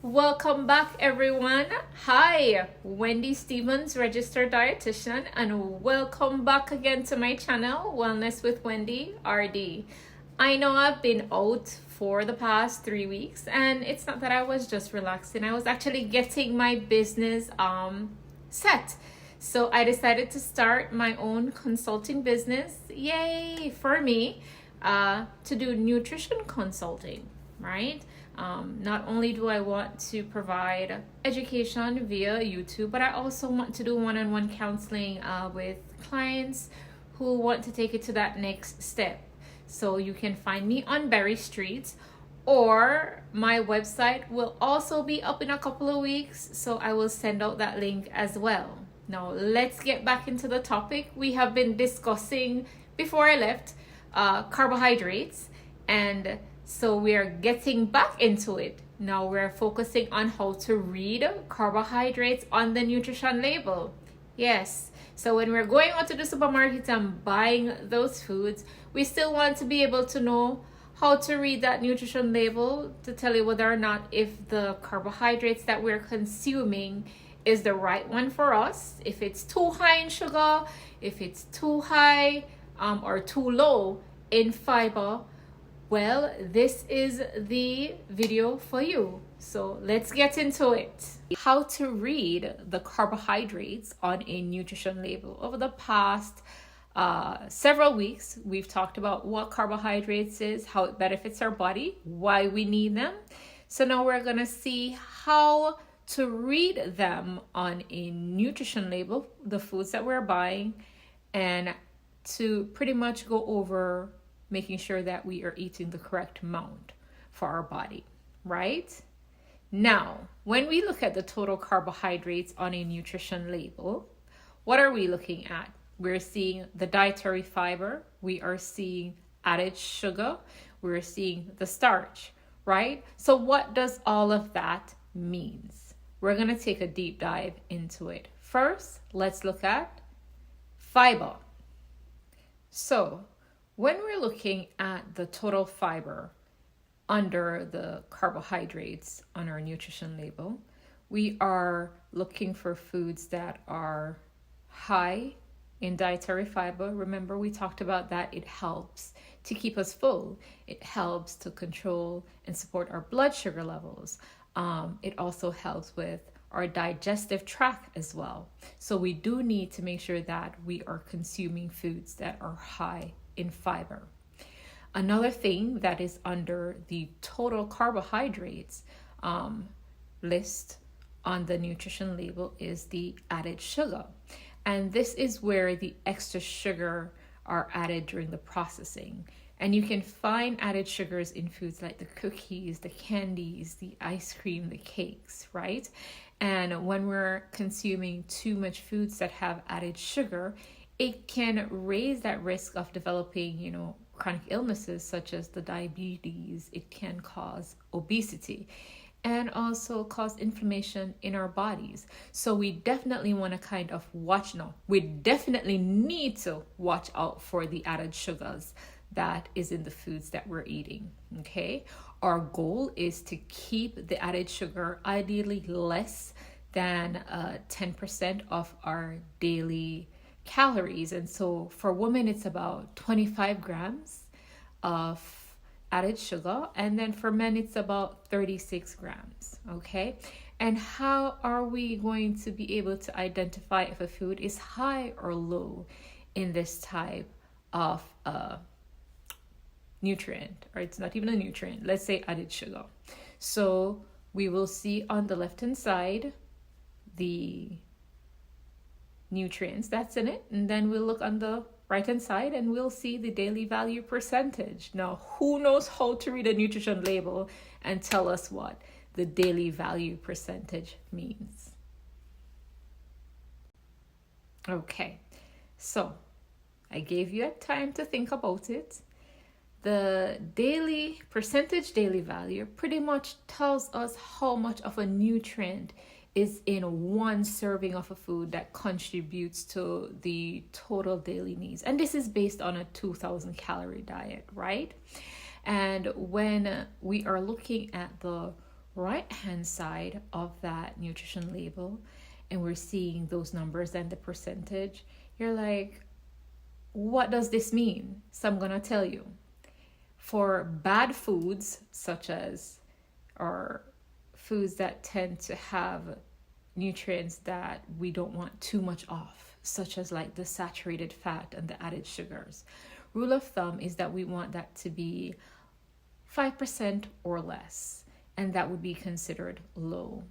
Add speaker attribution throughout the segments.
Speaker 1: Welcome back, everyone. Hi, Wendy Stevens, registered dietitian, and welcome back again to my channel, Wellness with Wendy RD. I know I've been out for the past 3 weeks, and it's not that I was just relaxing. I was actually getting my business set. So I decided to start my own consulting business. Yay for me, to do nutrition consulting, right? Not only do I want to provide education via YouTube, but I also want to do one-on-one counseling with clients who want to take it to that next step. So you can find me on Berry Street, or my website will also be up in a couple of weeks, so I will send out that link as well. Now let's get back into the topic. We have been discussing before I left carbohydrates, and so we are getting back into it. Now we're focusing on how to read carbohydrates on the nutrition label. Yes, so when we're going out to the supermarket and buying those foods, we still want to be able to know how to read that nutrition label to tell you whether or not if the carbohydrates that we're consuming is the right one for us, if it's too high in sugar, if it's too high or too low in fiber. Well, this is the video for you. So let's get into it. How to read the carbohydrates on a nutrition label. Over the past several weeks, we've talked about what carbohydrates is, how it benefits our body, why we need them. So now we're gonna see how to read them on a nutrition label, the foods that we're buying, and to pretty much go over making sure that we are eating the correct amount for our body, right? Now, when we look at the total carbohydrates on a nutrition label, what are we looking at? We're seeing the dietary fiber, we are seeing added sugar, we're seeing the starch, right? So what does all of that mean? We're gonna take a deep dive into it. First, let's look at fiber. So, when we're looking at the total fiber under the carbohydrates on our nutrition label, we are looking for foods that are high in dietary fiber. Remember, we talked about that. It helps to keep us full. It helps to control and support our blood sugar levels. It also helps with our digestive tract as well. So we do need to make sure that we are consuming foods that are high in fiber. Another thing that is under the total carbohydrates list on the nutrition label is the added sugar. And this is where the extra sugar are added during the processing. And you can find added sugars in foods like the cookies, the candies, the ice cream, the cakes, right? And when we're consuming too much foods that have added sugar, it can raise that risk of developing, chronic illnesses such as the diabetes. It can cause obesity and also cause inflammation in our bodies. So we definitely want to kind of we definitely need to watch out for the added sugars that is in the foods that we're eating, okay? Our goal is to keep the added sugar ideally less than 10% of our daily calories. And so for women, it's about 25 grams of added sugar. And then for men, it's about 36 grams, okay? And how are we going to be able to identify if a food is high or low in this type of nutrient, or it's not even a nutrient, let's say added sugar? So we will see on the left hand side the nutrients that's in it, and then we'll look on the right hand side and we'll see the daily value percentage. Now, who knows how to read a nutrition label and tell us what the daily value percentage means? Okay, so I gave you a time to think about it. The daily value pretty much tells us how much of a nutrient is in one serving of a food that contributes to the total daily needs. And this is based on a 2,000 calorie diet, right? And when we are looking at the right hand side of that nutrition label and we're seeing those numbers and the percentage, you're like, what does this mean? So I'm going to tell you. For bad foods, such as, or foods that tend to have nutrients that we don't want too much of, such as like the saturated fat and the added sugars, rule of thumb is that we want that to be 5% or less, and that would be considered low.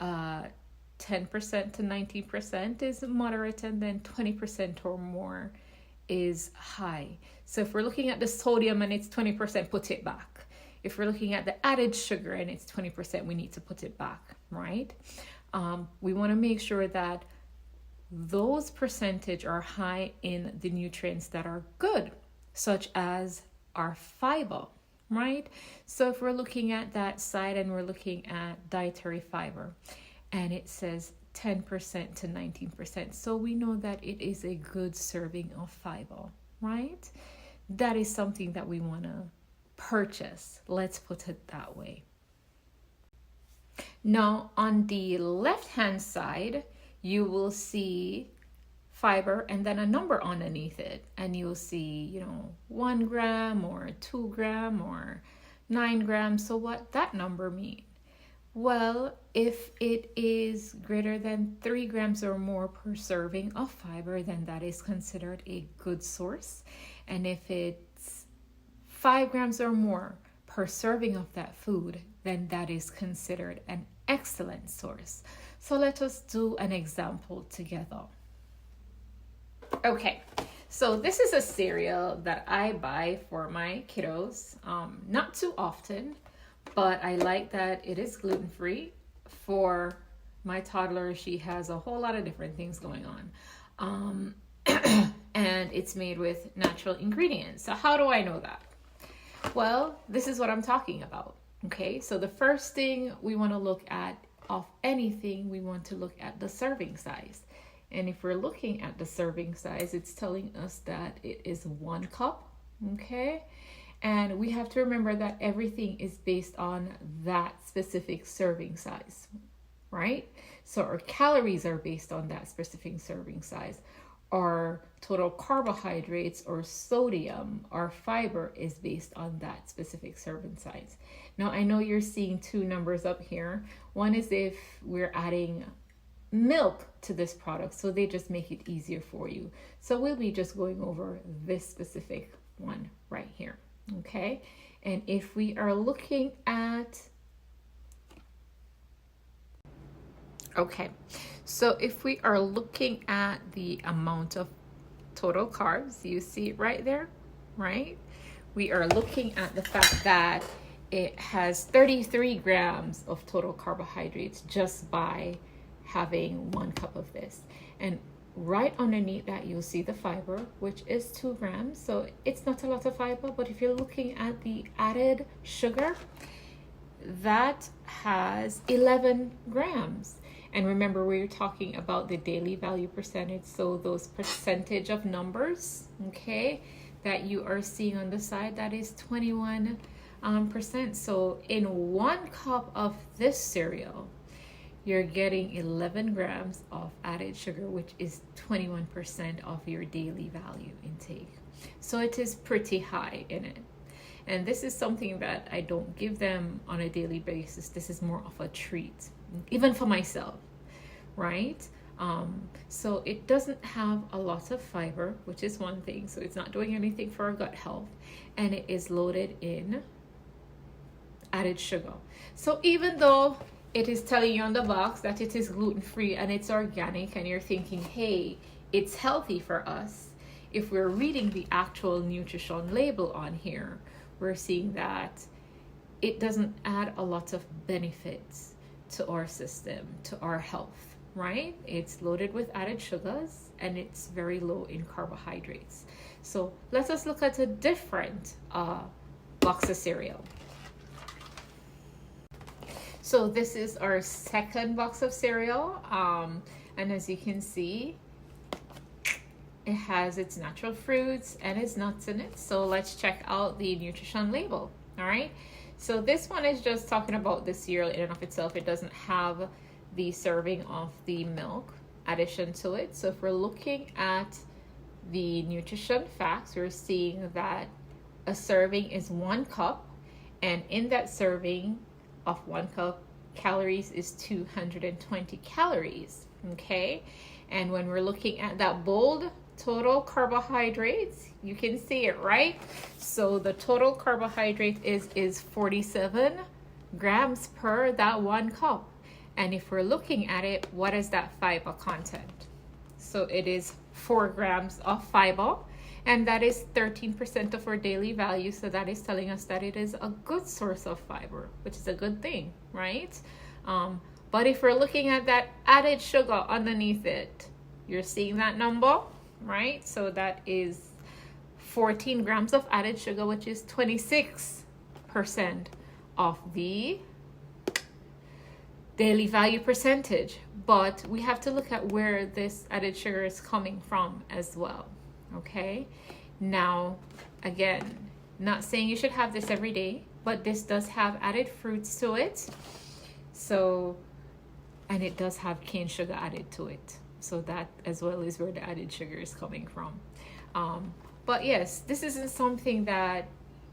Speaker 1: 10% to 90% is moderate, and then 20% or more is high. So if we're looking at the sodium and it's 20%, put it back. If we're looking at the added sugar and it's 20%, we need to put it back, right? We want to make sure that those percentage are high in the nutrients that are good, such as our fiber, right? So if we're looking at that side and we're looking at dietary fiber, and it says 10% to 19%, so we know that it is a good serving of fiber, right? That is something that we want to purchase. Let's put it that way. Now, on the left-hand side, you will see fiber and then a number underneath it. And you'll see, 1 gram or 2 gram or 9 grams. So what that number mean? Well, if it is greater than 3 grams or more per serving of fiber, then that is considered a good source. And if it's 5 grams or more per serving of that food, then that is considered an excellent source. So let us do an example together. Okay, so this is a cereal that I buy for my kiddos, not too often, but I like that it is gluten-free. For my toddler, she has a whole lot of different things going on. And it's made with natural ingredients. So how do I know that? Well, this is what I'm talking about. Okay, so the first thing we want to look at of anything, we want to look at the serving size. And if we're looking at the serving size, it's telling us that it is 1 cup. Okay, and we have to remember that everything is based on that specific serving size, right? So our calories are based on that specific serving size. Our total carbohydrates or sodium or fiber is based on that specific serving size. Now, I know you're seeing 2 numbers up here. One is if we're adding milk to this product, so they just make it easier for you. So we'll be just going over this specific one right here, okay? And if we are looking at, okay, so if we are looking at the amount of total carbs, you see it right there, right? We are looking at the fact that it has 33 grams of total carbohydrates just by having 1 cup of this. And right underneath that, you'll see the fiber, which is 2 grams. So it's not a lot of fiber, but if you're looking at the added sugar, that has 11 grams. And remember, we're talking about the daily value percentage. So those percentage of numbers, okay, that you are seeing on the side, that is 21%. So in 1 cup of this cereal, you're getting 11 grams of added sugar, which is 21% of your daily value intake. So it is pretty high in it. And this is something that I don't give them on a daily basis. This is more of a treat, even for myself, right? So it doesn't have a lot of fiber, which is one thing. So it's not doing anything for our gut health. And it is loaded in added sugar. So even though it is telling you on the box that it is gluten-free and it's organic, and you're thinking, hey, it's healthy for us, if we're reading the actual nutrition label on here, we're seeing that it doesn't add a lot of benefits to our system, to our health, right? It's loaded with added sugars and it's very low in carbohydrates. So let us look at a different box of cereal. So this is our second box of cereal, and as you can see, it has its natural fruits and its nuts in it. So let's check out the nutrition label. All right, So this one is just talking about the cereal in and of itself. It doesn't have the serving of the milk addition to it. So if we're looking at the nutrition facts, we're seeing that a serving is 1 cup, and in that serving of 1 cup, calories is 220 calories. Okay, and when we're looking at that bold total carbohydrates, you can see it, right? So the total carbohydrate is 47 grams per that 1 cup. And if we're looking at it, what is that fiber content? So it is 4 grams of fiber, and that is 13% of our daily value. So that is telling us that it is a good source of fiber, which is a good thing, right? But if we're looking at that added sugar underneath it, you're seeing that number, right? So that is 14 grams of added sugar, which is 26% of the daily value percentage. But we have to look at where this added sugar is coming from as well. Okay, now again, not saying you should have this every day, but this does have added fruits to it. So, and it does have cane sugar added to it. So that as well is where the added sugar is coming from. But yes, this isn't something that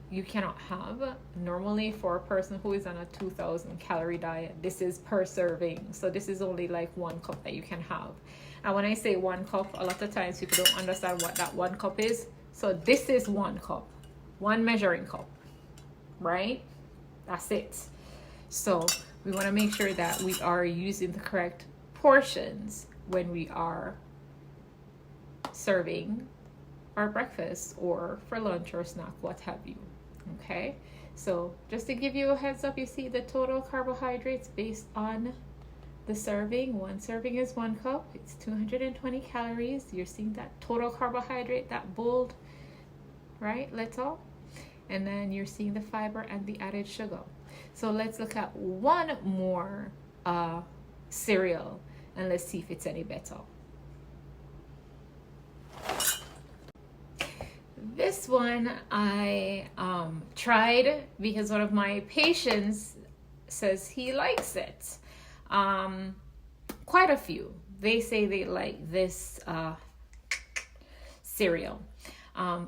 Speaker 1: you cannot have. Normally for a person who is on a 2,000 calorie diet, this is per serving. So this is only like 1 cup that you can have. And when I say 1 cup, a lot of times people don't understand what that 1 cup is. So this is 1 cup, 1 measuring cup, right? That's it. So we want to make sure that we are using the correct portions when we are serving our breakfast or for lunch or snack, what have you. Okay, so just to give you a heads up, you see the total carbohydrates based on the serving. 1 serving is 1 cup, it's 220 calories. You're seeing that total carbohydrate, that bold, right, little, and then you're seeing the fiber and the added sugar. So let's look at one more cereal and let's see if it's any better. This one I tried because one of my patients says he likes it. Quite a few. They say they like this cereal.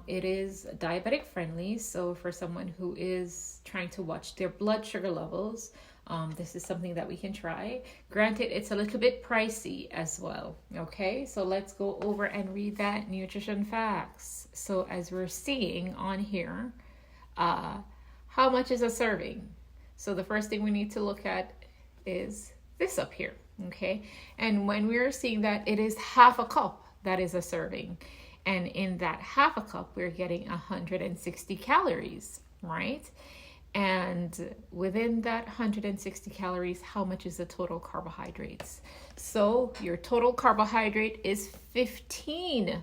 Speaker 1: It is diabetic friendly, so for someone who is trying to watch their blood sugar levels, this is something that we can try. Granted, it's a little bit pricey as well. Okay, so let's go over and read that nutrition facts. So as we're seeing on here, how much is a serving? So the first thing we need to look at is this up here. Okay, and when we're seeing that it is half a cup, that is a serving. And in that half a cup, we're getting 160 calories, right? And within that 160 calories, how much is the total carbohydrates? So your total carbohydrate is 15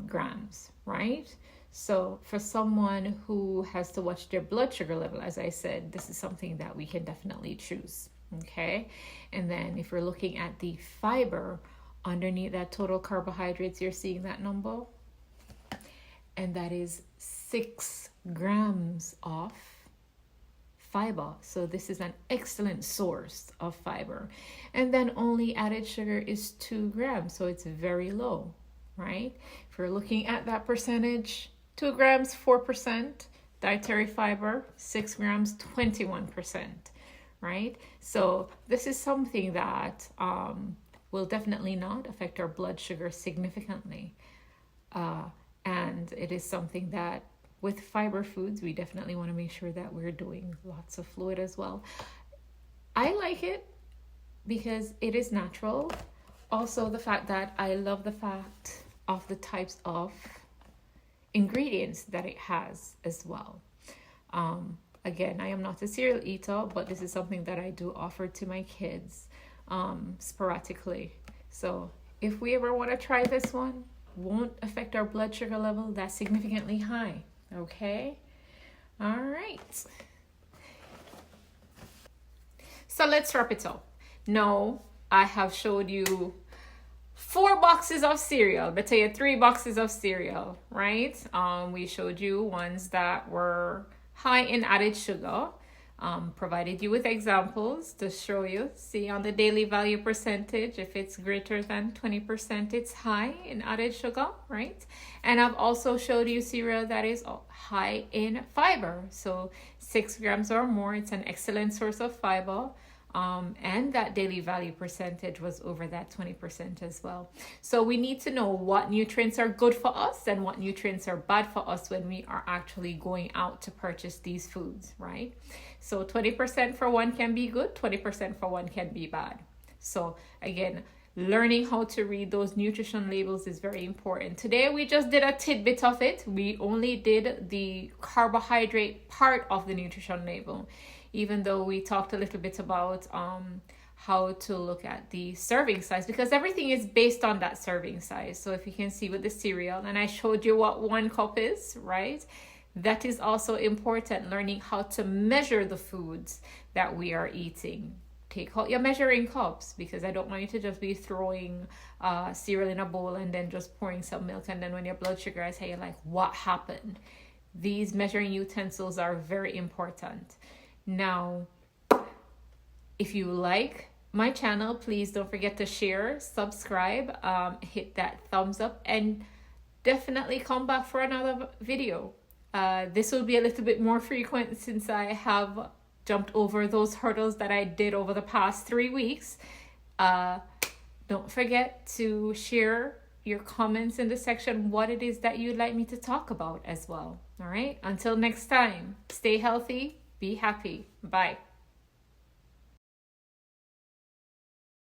Speaker 1: grams, right? So for someone who has to watch their blood sugar level, as I said, this is something that we can definitely choose, okay? And then if we're looking at the fiber, underneath that total carbohydrates, you're seeing that number, and that is 6 grams of fiber. So this is an excellent source of fiber. And then only added sugar is 2 grams, so it's very low, right? If we're looking at that percentage, 2 grams, 4%, dietary fiber, 6 grams, 21%, right? So this is something that will definitely not affect our blood sugar significantly. And it is something that with fiber foods, we definitely want to make sure that we're doing lots of fluid as well. I like it because it is natural. Also, the fact that I love the fact of the types of ingredients that it has as well. Again, I am not a cereal eater, but this is something that I do offer to my kids sporadically. So if we ever want to try this one, won't affect our blood sugar level that significantly high. Okay, all right, so let's wrap it up. Now I have showed you 4 boxes of cereal, but tell you 3 boxes of cereal, right? We showed you ones that were high in added sugar. Provided you with examples to show you. See on the daily value percentage, if it's greater than 20%, it's high in added sugar, right? And I've also showed you cereal that is high in fiber. So 6 grams or more, it's an excellent source of fiber. And that daily value percentage was over that 20% as well. So we need to know what nutrients are good for us and what nutrients are bad for us when we are actually going out to purchase these foods, right? So 20% for one can be good, 20% for one can be bad. So again, learning how to read those nutrition labels is very important. Today we just did a tidbit of it. We only did the carbohydrate part of the nutrition label, even though we talked a little bit about how to look at the serving size, because everything is based on that serving size. So if you can see with the cereal, and I showed you what 1 cup is, right? That is also important, learning how to measure the foods that we are eating. Take out your measuring cups, because I don't want you to just be throwing cereal in a bowl and then just pouring some milk, and then when your blood sugar is high, you're like, what happened? These measuring utensils are very important. Now, if you like my channel, please don't forget to share, subscribe, hit that thumbs up, and definitely come back for another video. This will be a little bit more frequent since I have jumped over those hurdles that I did over the past 3 weeks. Don't forget to share your comments in the section what it is that you'd like me to talk about as well. All right, until next time, stay healthy, be happy. Bye.